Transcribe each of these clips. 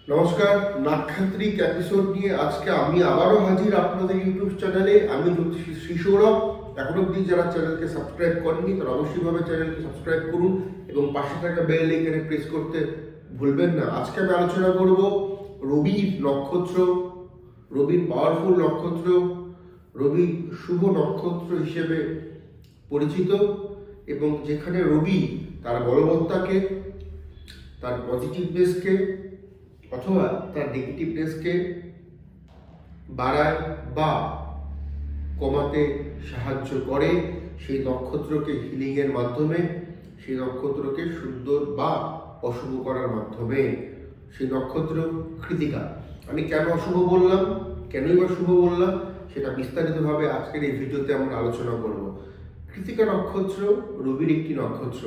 নমস্কার, নাক্ষত্রিক এপিসোড নিয়ে আজকে আমি আবারও হাজির আপনাদের ইউটিউব চ্যানেলে। আমি জ্যোতিষী শ্রী সৌরভ। এখন অব্দি যারা চ্যানেলকে সাবস্ক্রাইব করেননি তারা অবশ্যইভাবে চ্যানেলকে সাবস্ক্রাইব করুন এবং পাশে থাকা বেল আইকনে প্রেস করতে ভুলবেন না। আজকে আমি আলোচনা করব রবির নক্ষত্র, রবির পাওয়ারফুল নক্ষত্র, রবি শুভ নক্ষত্র হিসেবে পরিচিত এবং যেখানে রবি তার বলবত্তাকে, তার পজিটিভনেসকে অথবা তার নেগেটিভনেসকে বাড়ায় বা কমাতে সাহায্য করে। সেই নক্ষত্রকে হিলিংয়ের মাধ্যমে, সেই নক্ষত্রকে সুন্দর বা অশুভ করার মাধ্যমে। সেই নক্ষত্র কৃতিকা। আমি কেন অশুভ বললাম, কেনই বা শুভ বললাম, সেটা বিস্তারিতভাবে আজকের এই ভিডিওতে আমরা আলোচনা করব। কৃতিকা নক্ষত্র রবির একটি নক্ষত্র।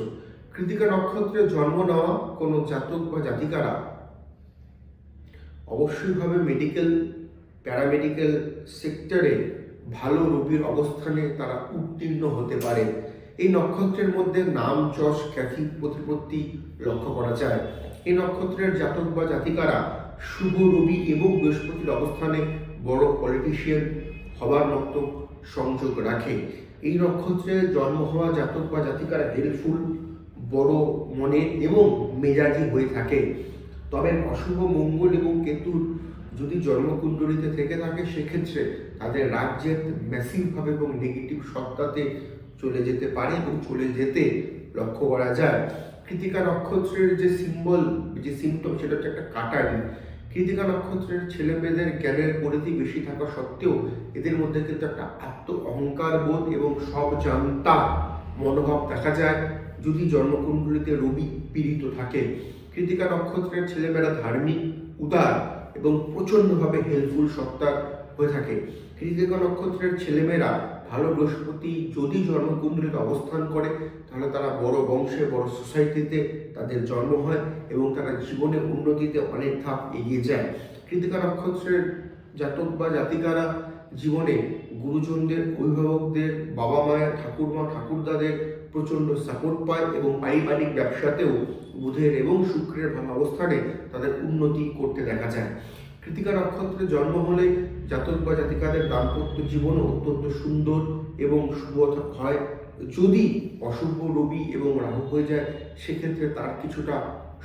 কৃতিকা নক্ষত্রে জন্ম নেওয়া কোনো জাতক বা জাতিকারা অবশ্যইভাবে মেডিকেল, প্যারামেডিক্যাল সেক্টরে ভালো রবির অবস্থানে তারা উত্তীর্ণ হতে পারে। এই নক্ষত্রের মধ্যে নাম, যশ, খ্যাতি, প্রতিপত্তি লক্ষ্য করা যায়। এই নক্ষত্রের জাতক বা জাতিকারা শুভ রবি এবং বৃহস্পতির অবস্থানে বড় পলিটিশিয়ান হবার মতো সংযোগ রাখে। এই নক্ষত্রে জন্ম হওয়া জাতক বা জাতিকারা হেল্পফুল, বড় মনের এবং মেজাজি হয়ে থাকে। তবে অশুভ মঙ্গল এবং কেতুর যদি জন্মকুণ্ডলিতে থেকে থাকে সেক্ষেত্রে তাদের রাজ্যের ম্যাসিভভাবে এবং নেগেটিভ সত্তাতে চলে যেতে পারে এবং চলে যেতে লক্ষ্য করা যায়। কৃতিকা নক্ষত্রের যে সিম্বল, যে সিমটম, সেটা হচ্ছে একটা কাটারি। কৃতিকা নক্ষত্রের ছেলে মেয়েদের জ্ঞানের পরিধি বেশি থাকা সত্ত্বেও এদের মধ্যে কিন্তু একটা আত্ম অহংকার বোধ এবং সব জানতা মনোভাব দেখা যায় যদি জন্মকুণ্ডলিতে রবি পীড়িত থাকে। কৃতিকা নক্ষত্রের ছেলেমেয়েরা ধার্মিক, উদার এবং প্রচণ্ডভাবে হেল্পফুল সত্তার হয়ে থাকে। কৃতিকা নক্ষত্রের ছেলেমেয়েরা ভালো বৃহস্পতি যদি জন্মকুণ্ডলিতে অবস্থান করে তাহলে তারা বড় বংশে, বড় সোসাইটিতে তাদের জন্ম হয় এবং তারা জীবনে উন্নতিতে অনেক ধাপ এগিয়ে যায়। কৃতিকা নক্ষত্রের জাতক বা জাতিকারা জীবনে গুরুজনদের, অভিভাবকদের, বাবা মায়ের, ঠাকুরমা, ঠাকুরদাদের প্রচণ্ড সাপোর্ট পায় এবং পারিবারিক ব্যবসাতেও বুধের এবং শুক্রের ভালো অবস্থানে তাদের উন্নতি করতে দেখা যায়। কৃতিকা নক্ষত্রে জন্ম হলে জাতক বা জাতিকাদের দাম্পত্য জীবনও অত্যন্ত সুন্দর এবং শুভ হয়। যদি অশুভ রবি এবং রাহু হয়ে যায় সেক্ষেত্রে তার কিছুটা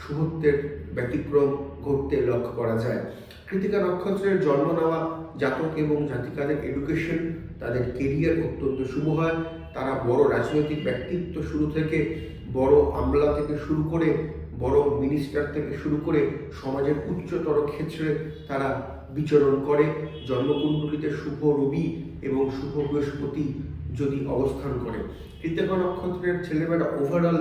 শুভত্বের ব্যতিক্রম ঘটতে লক্ষ্য করা যায়। কৃতিকা নক্ষত্রের জন্ম নেওয়া জাতক এবং জাতিকাদের এডুকেশন, তাদের কেরিয়ার অত্যন্ত শুভ হয়। তারা বড় রাজনৈতিক ব্যক্তিত্ব শুরু থেকে, বড় আমলা থেকে শুরু করে, বড় মিনিস্টার থেকে শুরু করে সমাজের উচ্চতর ক্ষেত্রে তারা বিচরণ করে। জন্মকুণ্ডলিতে শুভ রবি এবং শুভ বৃহস্পতি যদি অবস্থান করে। কৃতিকা নক্ষত্রের ছেলেমেয়েরা ওভারঅল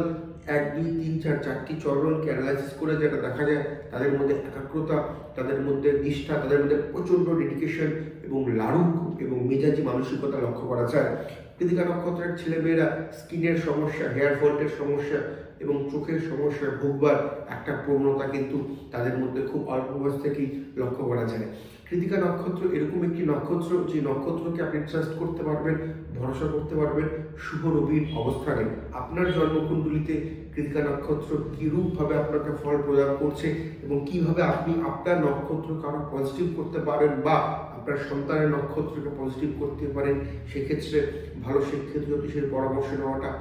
1, 2, 3, 4 চারটি চরণকে অ্যানালাইসিস করে যেটা দেখা যায় তাদের মধ্যে একাগ্রতা, তাদের মধ্যে নিষ্ঠা, তাদের মধ্যে প্রচণ্ড ডেডিকেশন এবং লাড়ুক এবং মেজাজি মানসিকতা লক্ষ্য করা যায়। কৃতিকা নক্ষত্রের ছেলেমেয়েরা স্কিনের সমস্যা, হেয়ার ফল্টের সমস্যা এবং চোখের সমস্যায় ভুগবার একটা প্রবণতা কিন্তু তাদের মধ্যে খুব অল্প বয়স থেকেই লক্ষ্য করা যায়। কৃতিকা নক্ষত্র এরকম একটি নক্ষত্র যে নক্ষত্রকে আপনি ট্রাস্ট করতে পারবেন, ভরসা করতে পারবেন শুভ রবির অবস্থানে। আপনার জন্মকুণ্ডলিতে কৃতিকা নক্ষত্র কীরূপভাবে আপনাকে ফল প্রদান করছে এবং কিভাবে আপনি আপনার নক্ষত্রকে আরো পজিটিভ করতে পারেন বা আপনার সন্তানের নক্ষত্রকে পজিটিভ করতে পারেন, সেক্ষেত্রে ভালো শিক্ষিত জ্যোতিষের পরামর্শ নেওয়াটা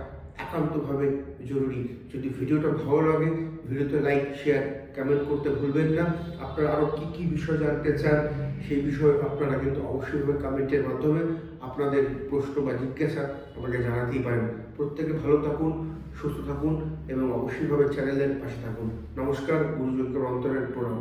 একান্তভাবে জরুরি। যদি ভিডিওটা ভালো লাগে ভিডিওতে লাইক, শেয়ার, কমেন্ট করতে ভুলবেন না। আপনারা আরও কী কী বিষয় জানতে চান সেই বিষয়ে আপনারা কিন্তু অবশ্যইভাবে কমেন্টের মাধ্যমে আপনাদের প্রশ্ন বা জিজ্ঞাসা আমাকে জানাতেই পারেন। প্রত্যেকে ভালো থাকুন, সুস্থ থাকুন এবং অবশ্যইভাবে চ্যানেলের পাশে থাকুন। নমস্কার, গুরুজনকে অন্তরের প্রণাম।